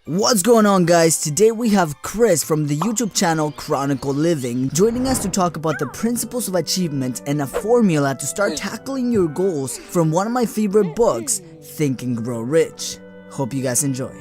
What's going on, guys? Today we have Chris from the YouTube channel Chronicle Living joining us to talk about the principles of achievement and a formula to start tackling your goals from one of my favorite books, Think and Grow Rich. Hope you guys enjoy.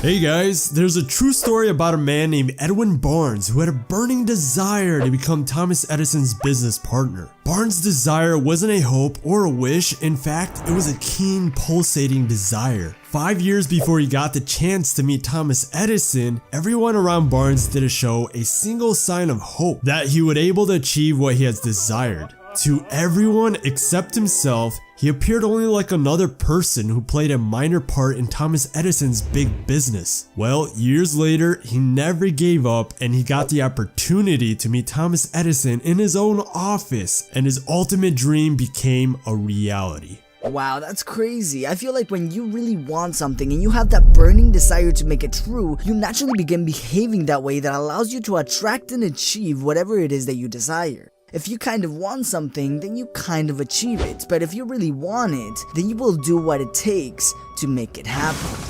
Hey guys, there's a true story about a man named Edwin Barnes who had a burning desire to become Thomas Edison's business partner. Barnes' desire wasn't a hope or a wish, in fact, it was a keen, pulsating desire. 5 years before he got the chance to meet Thomas Edison, everyone around Barnes didn't show a single sign of hope that he would able to achieve what he has desired. To everyone except himself, he appeared only like another person who played a minor part in Thomas Edison's big business. Well, years later, he never gave up and he got the opportunity to meet Thomas Edison in his own office, and his ultimate dream became a reality. Wow, that's crazy. I feel like when you really want something and you have that burning desire to make it true, you naturally begin behaving that way that allows you to attract and achieve whatever it is that you desire. If you kind of want something, then you kind of achieve it. But if you really want it, then you will do what it takes to make it happen.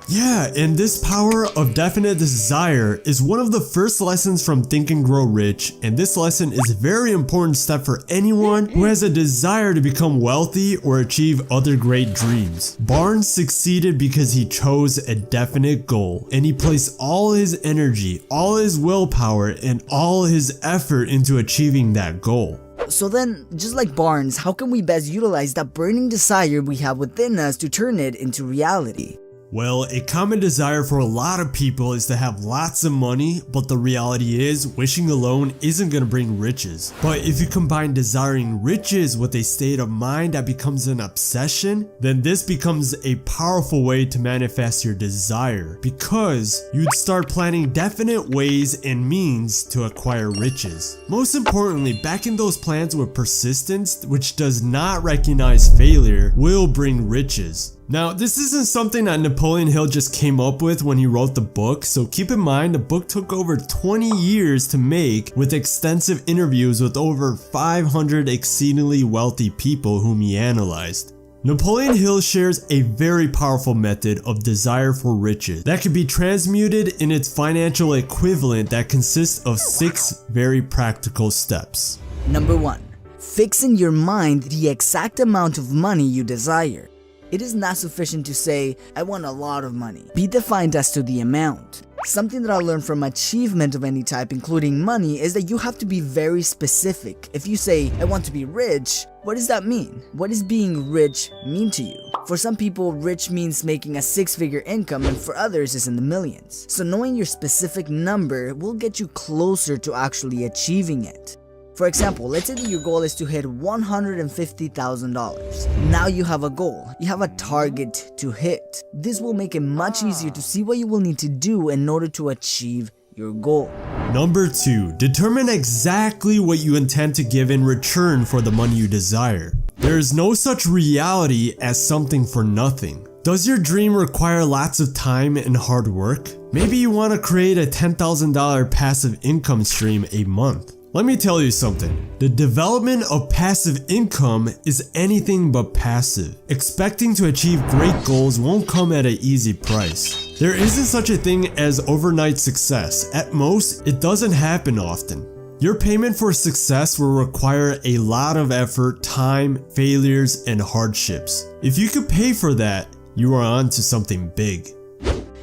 Yeah, and this power of definite desire is one of the first lessons from Think and Grow Rich, and this lesson is a very important step for anyone who has a desire to become wealthy or achieve other great dreams. Barnes succeeded because he chose a definite goal, and he placed all his energy, all his willpower, and all his effort into achieving that goal. So then, just like Barnes, how can we best utilize that burning desire we have within us to turn it into reality? Well, a common desire for a lot of people is to have lots of money, but the reality is, wishing alone isn't gonna bring riches. But if you combine desiring riches with a state of mind that becomes an obsession, then this becomes a powerful way to manifest your desire, because you'd start planning definite ways and means to acquire riches. Most importantly, backing those plans with persistence, which does not recognize failure, will bring riches. Now, this isn't something that Napoleon Hill just came up with when he wrote the book, so keep in mind the book took over 20 years to make, with extensive interviews with over 500 exceedingly wealthy people whom he analyzed. Napoleon Hill shares a very powerful method of desire for riches that can be transmuted in its financial equivalent that consists of 6 very practical steps. Number 1. Fix in your mind the exact amount of money you desire. It is not sufficient to say, I want a lot of money. Be defined as to the amount. Something that I learned from achievement of any type, including money, is that you have to be very specific. If you say, I want to be rich, what does that mean? What does being rich mean to you? For some people, rich means making a 6-figure income, and for others it's in the millions. So knowing your specific number will get you closer to actually achieving it. For example, let's say that your goal is to hit $150,000. Now you have a goal, you have a target to hit. This will make it much easier to see what you will need to do in order to achieve your goal. Number 2, determine exactly what you intend to give in return for the money you desire. There is no such reality as something for nothing. Does your dream require lots of time and hard work? Maybe you want to create a $10,000 passive income stream a month. Let me tell you something, the development of passive income is anything but passive. Expecting to achieve great goals won't come at an easy price. There isn't such a thing as overnight success. At most, it doesn't happen often. Your payment for success will require a lot of effort, time, failures, and hardships. If you could pay for that, you are on to something big.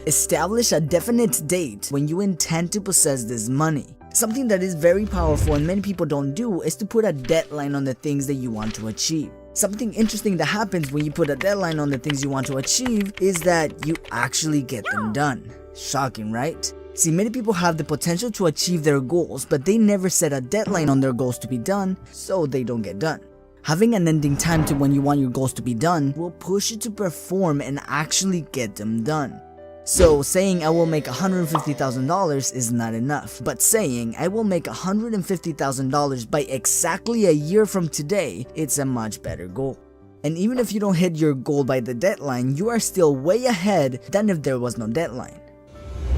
Establish a definite date when you intend to possess this money. Something that is very powerful and many people don't do is to put a deadline on the things that you want to achieve. Something interesting that happens when you put a deadline on the things you want to achieve is that you actually get them done. Shocking, right? See, many people have the potential to achieve their goals, but they never set a deadline on their goals to be done, so they don't get done. Having an ending time to when you want your goals to be done will push you to perform and actually get them done. So saying I will make $150,000 is not enough, but saying I will make $150,000 by exactly a year from today, it's a much better goal. And even if you don't hit your goal by the deadline, you are still way ahead than if there was no deadline.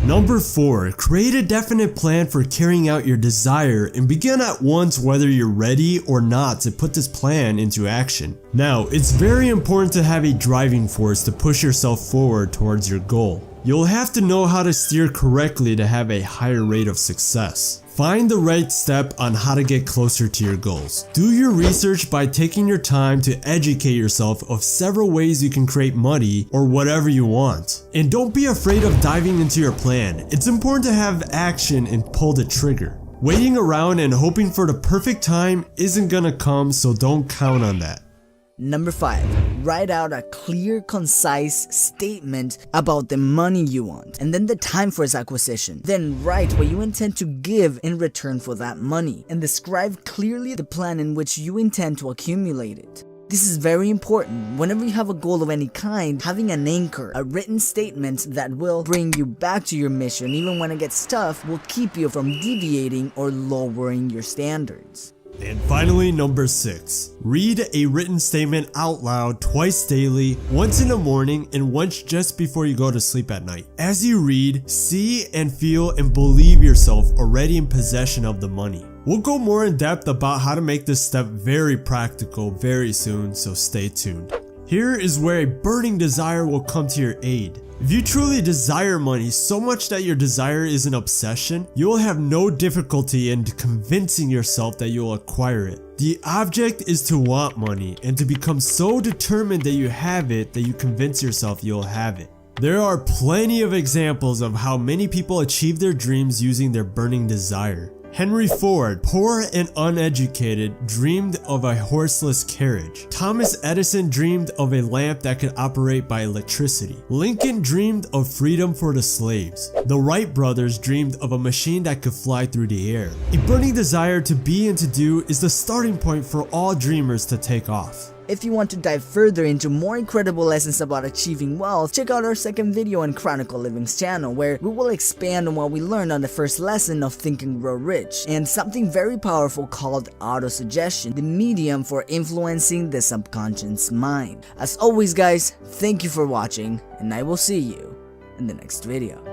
Number 4. Create a definite plan for carrying out your desire and begin at once whether you're ready or not to put this plan into action. Now, it's very important to have a driving force to push yourself forward towards your goal. You'll have to know how to steer correctly to have a higher rate of success. Find the right step on how to get closer to your goals. Do your research by taking your time to educate yourself of several ways you can create money or whatever you want. And don't be afraid of diving into your plan. It's important to have action and pull the trigger. Waiting around and hoping for the perfect time isn't gonna come, so don't count on that. Number 5. Write out a clear, concise statement about the money you want and then the time for its acquisition. Then write what you intend to give in return for that money and describe clearly the plan in which you intend to accumulate it. This is very important. Whenever you have a goal of any kind, having an anchor, a written statement that will bring you back to your mission even when it gets tough, will keep you from deviating or lowering your standards. And finally, number 6. Read a written statement out loud twice daily, once in the morning and once just before you go to sleep at night. As you read, see and feel and believe yourself already in possession of the money. We'll go more in depth about how to make this step very practical very soon, so stay tuned. Here is where a burning desire will come to your aid. If you truly desire money so much that your desire is an obsession, you will have no difficulty in convincing yourself that you'll acquire it. The object is to want money and to become so determined that you have it that you convince yourself you'll have it. There are plenty of examples of how many people achieve their dreams using their burning desire. Henry Ford, poor and uneducated, dreamed of a horseless carriage. Thomas Edison dreamed of a lamp that could operate by electricity. Lincoln dreamed of freedom for the slaves. The Wright brothers dreamed of a machine that could fly through the air. A burning desire to be and to do is the starting point for all dreamers to take off. If you want to dive further into more incredible lessons about achieving wealth, check out our second video on Chronicle Living's channel, where we will expand on what we learned on the first lesson of Think and Grow Rich, and something very powerful called autosuggestion, the medium for influencing the subconscious mind. As always guys, thank you for watching, and I will see you in the next video.